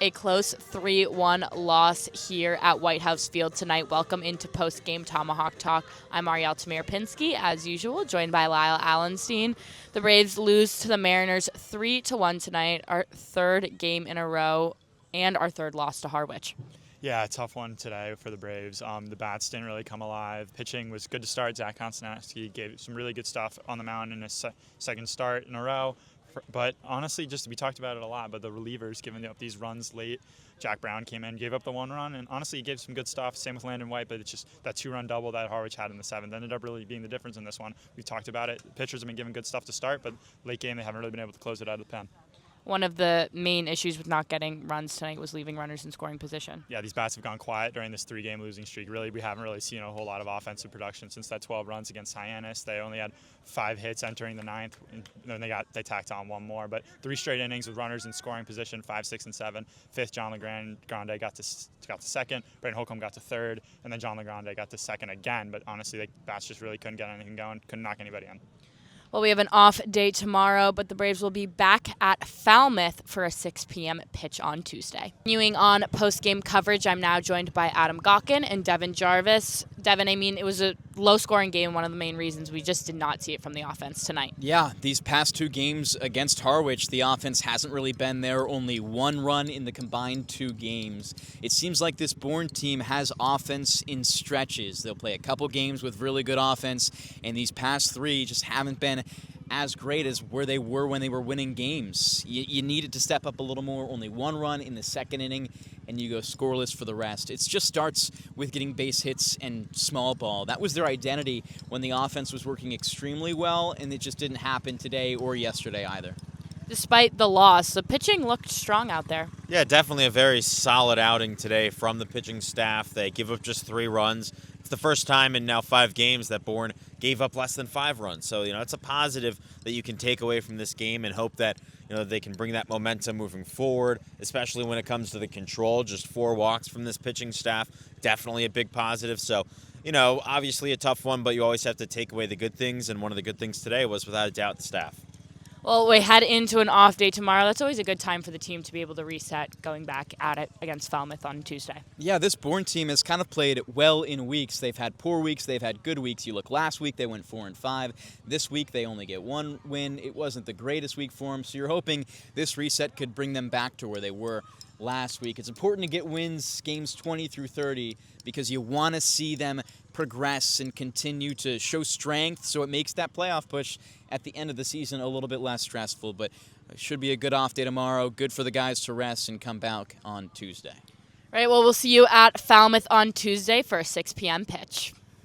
A close 3-1 loss here at White House Field tonight. Welcome into Postgame Tomahawk Talk. I'm Ariel Tamir-Pinsky, as usual, joined by Lyle Allenstein. The Braves lose to the Mariners 3-1 tonight, our third game in a row, and our third loss to Harwich. Yeah, a tough one today for the Braves. The bats didn't really come alive. Pitching was good to start. Zach Konstanowski gave some really good stuff on the mound in his second start in a row. But honestly, we talked about it a lot, but the relievers giving up these runs late. Jack Brown came in, gave up the one run, and honestly, he gave some good stuff. Same with Landon White, but it's just that two-run double that Harwich had in the seventh ended up really being the difference in this one. We've talked about it. The pitchers have been giving good stuff to start, but late game, they haven't really been able to close it out of the pen. One of the main issues with not getting runs tonight was leaving runners in scoring position. Yeah, these bats have gone quiet during this three-game losing streak. Really, we haven't really seen a whole lot of offensive production since that 12 runs against Hyannis. They only had 5 hits entering the ninth, and then they tacked on one more. But 3 straight innings with runners in scoring position, 5, 6, and 7. Fifth, John LeGrande got to second. Brandon Holcomb got to third, and then John LeGrande got to second again. But honestly, the bats just really couldn't get anything going, couldn't knock anybody in. Well, we have an off day tomorrow, but the Braves will be back at Falmouth for a 6 p.m. pitch on Tuesday. Continuing on post-game coverage, I'm now joined by Adam Gawkin and Devin Jarvis. Devin, it was a low-scoring game, one of the main reasons we just did not see it from the offense tonight. Yeah, these past 2 games against Harwich, the offense hasn't really been there. Only 1 run in the combined 2 games. It seems like this Bourne team has offense in stretches. They'll play a couple games with really good offense, and these past 3 just haven't been as great as where they were when they were winning games. You needed to step up a little more. Only 1 run in the second inning, and you go scoreless for the rest. It just starts with getting base hits and small ball. That was their identity when the offense was working extremely well, and it just didn't happen today or yesterday either. Despite the loss, the pitching looked strong out there. Yeah, definitely a very solid outing today from the pitching staff. They give up just 3 runs. It's the first time in now 5 games that Bourne gave up less than 5 runs. So, it's a positive that you can take away from this game and hope that, they can bring that momentum moving forward, especially when it comes to the control. Just 4 walks from this pitching staff, definitely a big positive. So, obviously a tough one, but you always have to take away the good things. And one of the good things today was, without a doubt, the staff. Well, we head into an off day tomorrow. That's always a good time for the team to be able to reset going back at it against Falmouth on Tuesday. Yeah, this Bourne team has kind of played well in weeks. They've had poor weeks. They've had good weeks. You look last week, they went 4-5. This week, they only get 1 win. It wasn't the greatest week for them, so you're hoping this reset could bring them back to where they were last week. It's important to get wins, games 20 through 30, because you want to see them progress and continue to show strength, so it makes that playoff push at the end of the season a little bit less stressful. But it should be a good off day tomorrow, good for the guys to rest and come back on Tuesday. Right, well, we'll see you at Falmouth on Tuesday for a 6 p.m. pitch.